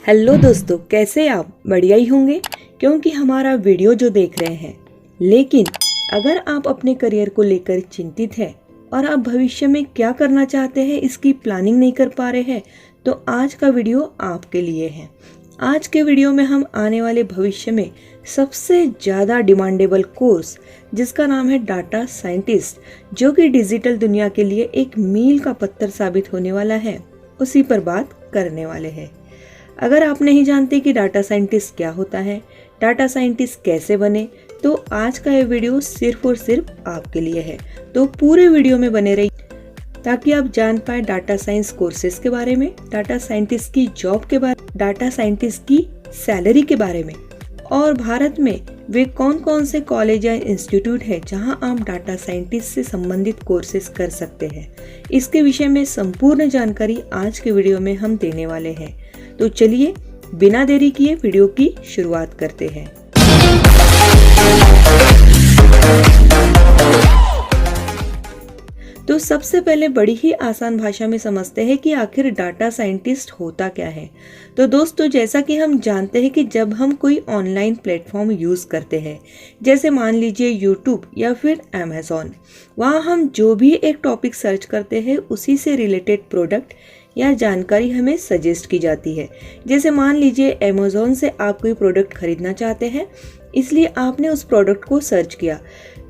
Hello दोस्तों, कैसे आप? बढ़िया ही होंगे क्योंकि हमारा वीडियो जो देख रहे हैं। लेकिन अगर आप अपने करियर को लेकर चिंतित हैं और आप भविष्य में क्या करना चाहते हैं इसकी प्लानिंग नहीं कर पा रहे हैं, तो आज का वीडियो आपके लिए है। आज के वीडियो में हम आने वाले भविष्य में सबसे ज़्यादा डिमांडेबल कोर्स जिसका नाम है डाटा साइंटिस्ट, जो कि डिजिटल दुनिया के लिए एक मील का पत्थर साबित होने वाला है, उसी पर बात करने वाले हैं। अगर आप नहीं जानते कि डाटा साइंटिस्ट क्या होता है, डाटा साइंटिस्ट कैसे बने, तो आज का ये वीडियो सिर्फ और सिर्फ आपके लिए है। तो पूरे वीडियो में बने रहिए ताकि आप जान पाए डाटा साइंस कोर्सेज के बारे में, डाटा साइंटिस्ट की जॉब के बारे में, डाटा साइंटिस्ट की सैलरी के बारे में, और भारत में वे कौन कौन से कॉलेज या इंस्टीट्यूट है जहां आप डाटा साइंटिस्ट से संबंधित कोर्सेज कर सकते हैं। इसके विषय में संपूर्ण जानकारी आज के वीडियो में हम देने वाले हैं। तो चलिए बिना देरी किए वीडियो की शुरुआत करते हैं। तो सबसे पहले बड़ी ही आसान भाषा में समझते हैं कि आखिर डाटा साइंटिस्ट होता क्या है। तो दोस्तों, जैसा कि हम जानते हैं कि जब हम कोई ऑनलाइन प्लेटफॉर्म यूज करते हैं, जैसे मान लीजिए यूट्यूब या फिर अमेज़न, वहाँ हम जो भी एक टॉपिक सर्च करते हैं उसी से रिलेटेड प्रोडक्ट या जानकारी हमें सजेस्ट की जाती है। जैसे मान लीजिए अमेज़न से आप कोई प्रोडक्ट खरीदना चाहते हैं, इसलिए आपने उस प्रोडक्ट को सर्च किया,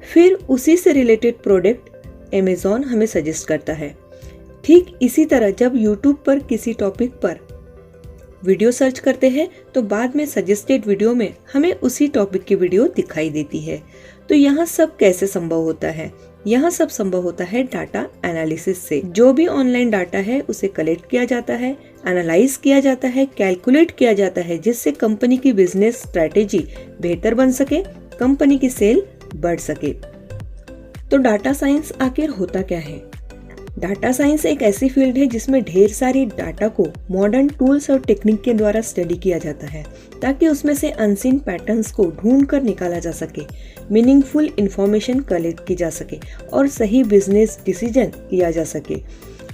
फिर उसी से रिलेटेड प्रोडक्ट अमेज़न हमें सजेस्ट करता है। ठीक इसी तरह जब यूट्यूब पर किसी टॉपिक पर वीडियो सर्च करते हैं तो बाद में सजेस्टेड वीडियो में हमें उसी टॉपिक की वीडियो दिखाई देती है। तो यहाँ सब कैसे संभव होता है? यहाँ सब संभव होता है डाटा एनालिसिस से। जो भी ऑनलाइन डाटा है उसे कलेक्ट किया जाता है, एनालाइज किया जाता है, कैलकुलेट किया जाता है, जिससे कंपनी की बिजनेस स्ट्रेटेजी बेहतर बन सके, कंपनी की सेल बढ़ सके। तो डाटा साइंस आखिर होता क्या है? डाटा साइंस एक ऐसी फील्ड है जिसमें ढेर सारी डाटा को मॉडर्न टूल्स और टेक्निक के द्वारा स्टडी किया जाता है ताकि उसमें से अनसीन पैटर्न्स को ढूंढ कर निकाला जा सके, मीनिंगफुल इंफॉर्मेशन कलेक्ट की जा सके और सही बिजनेस डिसीजन लिया जा सके।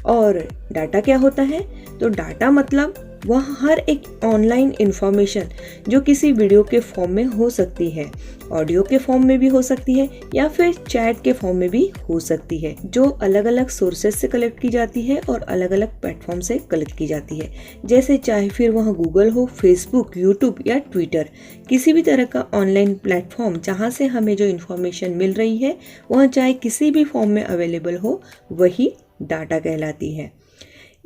और डाटा क्या होता है? तो डाटा मतलब वह हर एक ऑनलाइन इंफॉर्मेशन जो किसी वीडियो के फॉर्म में हो सकती है, ऑडियो के फॉर्म में भी हो सकती है या फिर चैट के फॉर्म में भी हो सकती है, जो अलग अलग सोर्सेज से कलेक्ट की जाती है और अलग अलग प्लेटफॉर्म से कलेक्ट की जाती है। जैसे चाहे फिर वह गूगल हो, फेसबुक, यूट्यूब या ट्विटर, किसी भी तरह का ऑनलाइन प्लेटफॉर्म जहाँ से हमें जो इन्फॉर्मेशन मिल रही है वह चाहे किसी भी फॉर्म में अवेलेबल हो, वही डाटा कहलाती है।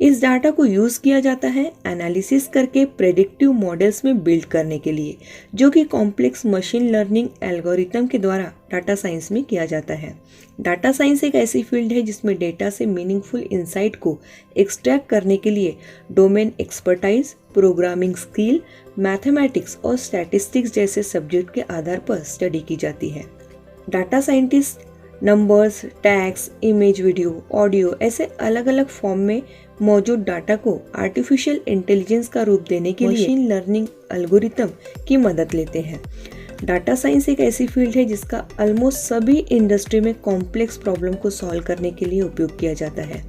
इस डाटा को यूज़ किया जाता है एनालिसिस करके प्रेडिक्टिव मॉडल्स में बिल्ड करने के लिए, जो कि कॉम्प्लेक्स मशीन लर्निंग एल्गोरिथम के द्वारा डाटा साइंस में किया जाता है। डाटा साइंस एक ऐसी फील्ड है जिसमें डेटा से मीनिंगफुल इंसाइट को एक्सट्रैक्ट करने के लिए domain expertise, programming skill, mathematics और स्टैटिस्टिक्स जैसे सब्जेक्ट के आधार पर स्टडी की जाती है। Data scientist numbers, tags, image, video, audio ऐसे अलग अलग फॉर्म में मौजूद डाटा को आर्टिफिशियल इंटेलिजेंस का रूप देने के लिए मशीन लर्निंग एल्गोरिथम की मदद लेते हैं। डाटा साइंस एक ऐसी फील्ड है जिसका ऑलमोस्ट सभी इंडस्ट्री में कॉम्प्लेक्स प्रॉब्लम को सॉल्व करने के लिए उपयोग किया जाता है।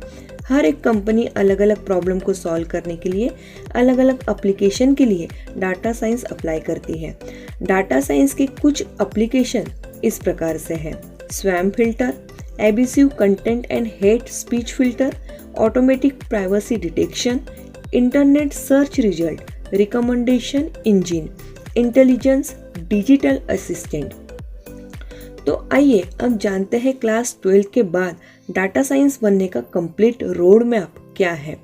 हर एक कंपनी अलग अलग प्रॉब्लम को सॉल्व करने के लिए अलग अलग एप्लीकेशन के लिए डाटा साइंस अप्लाई करती है। डाटा साइंस के कुछ एप्लीकेशन इस प्रकार से हैं: spam filter, abusive content and hate speech filter, automatic privacy detection, internet search result, recommendation engine, intelligence, digital assistant. तो आइए अब जानते हैं क्लास 12 के बाद डाटा साइंस बनने का कंप्लीट रोड मैप क्या है।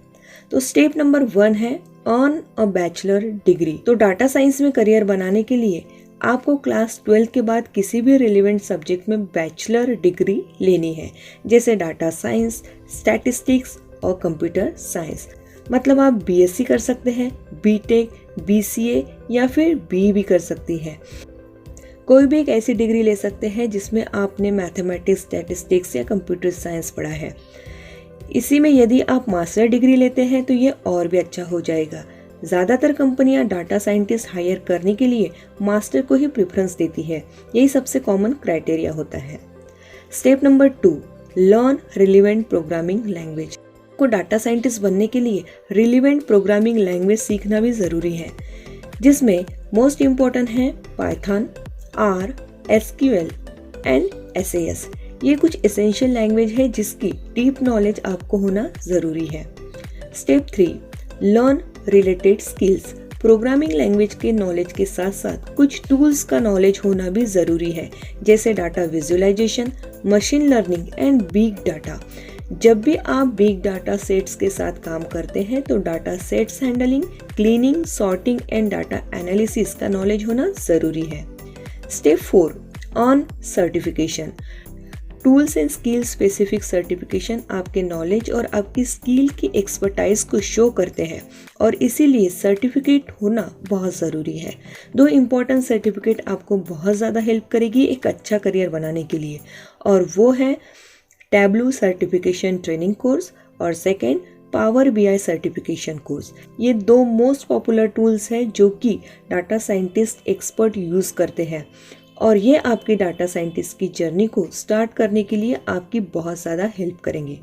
तो स्टेप नंबर 1 है अर्न अ बैचलर डिग्री। तो डाटा साइंस में करियर बनाने के लिए आपको क्लास 12 के बाद किसी भी रिलेवेंट सब्जेक्ट में बैचलर डिग्री लेनी है, जैसे डाटा साइंस, स्टैटिस्टिक्स और कंप्यूटर साइंस। मतलब आप बीएससी कर सकते हैं, बीटेक, बीसीए या फिर बीई भी कर सकती हैं। कोई भी एक ऐसी डिग्री ले सकते हैं जिसमें आपने मैथमेटिक्स, स्टैटिस्टिक्स या कंप्यूटर साइंस पढ़ा है। इसी में यदि आप मास्टर डिग्री लेते हैं तो ये और भी अच्छा हो जाएगा। ज़्यादातर कंपनियां डाटा साइंटिस्ट हायर करने के लिए मास्टर को ही प्रेफरेंस देती है, यही सबसे कॉमन क्राइटेरिया होता है। Step number 2, learn relevant programming language. आपको डाटा साइंटिस्ट बनने के लिए रिलेवेंट प्रोग्रामिंग लैंग्वेज सीखना भी ज़रूरी है, जिसमें मोस्ट इम्पॉर्टेंट है Python, R, SQL and SAS। ये कुछ एसेंशियल लैंग्वेज है जिसकी डीप नॉलेज आपको होना ज़रूरी है। Step 3, learn related skills. Programming language के नॉलेज के साथ साथ कुछ टूल्स का नॉलेज होना भी ज़रूरी है, जैसे data visualisation, machine learning and big data. जब भी आप बिग डाटा सेट्स के साथ काम करते हैं तो data sets handling, cleaning, sorting and data analysis का नॉलेज होना ज़रूरी है। Step 4, earn certification. Tools and skill specific certification आपके नॉलेज और आपकी स्किल की एक्सपर्टाइज को शो करते हैं और इसीलिए सर्टिफिकेट होना बहुत ज़रूरी है। 2 इम्पॉर्टेंट सर्टिफिकेट आपको बहुत ज़्यादा हेल्प करेगी एक अच्छा करियर बनाने के लिए, और वो है टैब्लू सर्टिफिकेशन ट्रेनिंग कोर्स और second power BI certification course. ये 2 मोस्ट पॉपुलर टूल्स हैं जो कि डाटा साइंटिस्ट एक्सपर्ट यूज़ करते हैं, और ये आपके डाटा साइंटिस्ट की जर्नी को स्टार्ट करने के लिए आपकी बहुत ज़्यादा हेल्प करेंगे।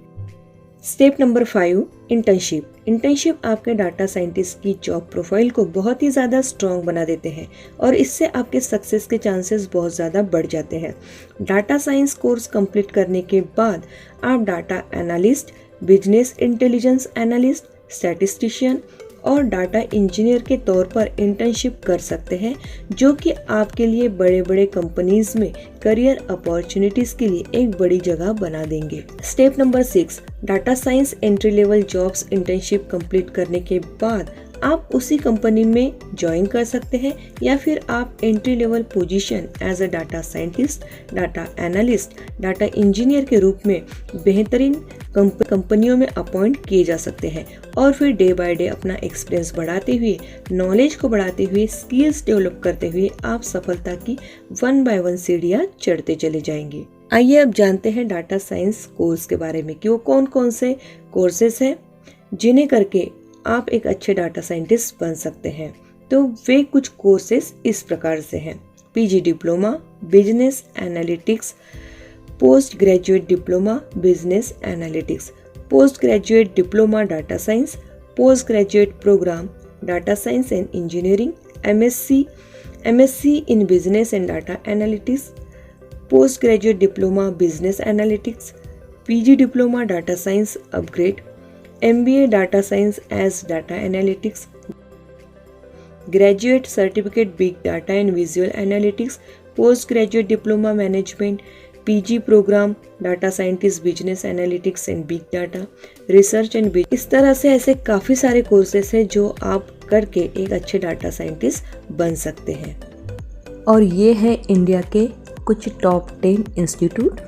Step number 5, internship. इंटर्नशिप आपके डाटा साइंटिस्ट की जॉब प्रोफाइल को बहुत ही ज़्यादा स्ट्रॉन्ग बना देते हैं और इससे आपके सक्सेस के चांसेस बहुत ज़्यादा बढ़ जाते हैं। डाटा साइंस कोर्स कंप्लीट करने के बाद आप data analyst, business intelligence analyst, statistician और डाटा इंजीनियर के तौर पर इंटर्नशिप कर सकते हैं, जो कि आपके लिए बड़े बड़े कंपनीज में करियर अपॉर्चुनिटीज के लिए एक बड़ी जगह बना देंगे। Step number 6, data science entry level jobs. Internship complete करने के बाद आप उसी कंपनी में ज्वाइन कर सकते हैं या फिर आप entry level position as a data scientist, data analyst, data engineer के रूप में बेहतरीन कंपनियों में अपॉइंट किए जा सकते हैं और फिर डे बाय डे अपना एक्सपीरियंस बढ़ाते हुए, नॉलेज को बढ़ाते हुए, स्किल्स डेवलप करते हुए आप सफलता की 1 by 1 सीढ़ियां चढ़ते चले जाएंगे। आइए अब जानते हैं डाटा साइंस कोर्स के बारे में कि वो कौन कौन से कोर्सेस हैं जिन्हें करके आप एक अच्छे डाटा साइंटिस्ट बन सकते हैं। तो वे कुछ कोर्सेस इस प्रकार से हैं: PG diploma business analytics, post graduate diploma business analytics, post graduate diploma data science, post graduate programme data science and engineering, MSc in business and data analytics, post graduate diploma business analytics, PG diploma data science upGrad, MBA data science as data analytics, graduate certificate big data and visual analytics, post graduate diploma management, PG programme data scientist business analytics and big data, research and big. इस तरह से ऐसे काफ़ी सारे courses हैं जो आप करके एक अच्छे डाटा साइंटिस्ट बन सकते हैं। और ये है इंडिया के कुछ टॉप 10 इंस्टीट्यूट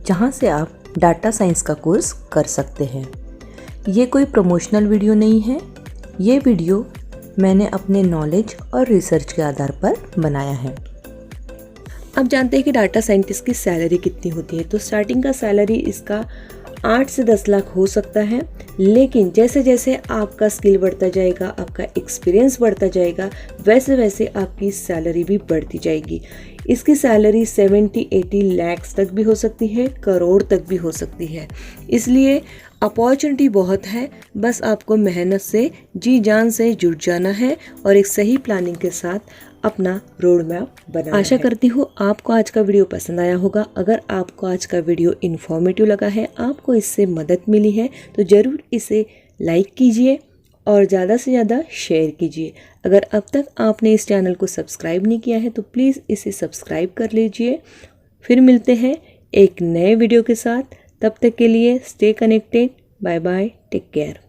जहाँ से आप डाटा साइंस का कोर्स कर सकते हैं। ये कोई प्रमोशनल वीडियो नहीं है, ये वीडियो मैंने अपने नॉलेज और रिसर्च के आधार पर बनाया है। अब जानते हैं कि डाटा साइंटिस्ट की सैलरी कितनी होती है। तो स्टार्टिंग का सैलरी इसका 8 से 10 लाख हो सकता है, लेकिन जैसे जैसे आपका स्किल बढ़ता जाएगा, आपका एक्सपीरियंस बढ़ता जाएगा, वैसे वैसे आपकी सैलरी भी बढ़ती जाएगी। इसकी सैलरी 70-80 लाख तक भी हो सकती है, करोड़ तक भी हो सकती है। इसलिए अपॉर्चुनिटी बहुत है, बस आपको मेहनत से जी जान से जुट जाना है और एक सही प्लानिंग के साथ अपना रोड मैप बनाना। आशा करती हूँ आपको आज का वीडियो पसंद आया होगा। अगर आपको आज का वीडियो इन्फॉर्मेटिव लगा है, आपको इससे मदद मिली है, तो ज़रूर इसे लाइक कीजिए और ज़्यादा से ज़्यादा शेयर कीजिए। अगर अब तक आपने इस चैनल को सब्सक्राइब नहीं किया है तो प्लीज़ इसे सब्सक्राइब कर लीजिए। फिर मिलते हैं एक नए वीडियो के साथ, तब तक के लिए stay connected. Bye bye, take care.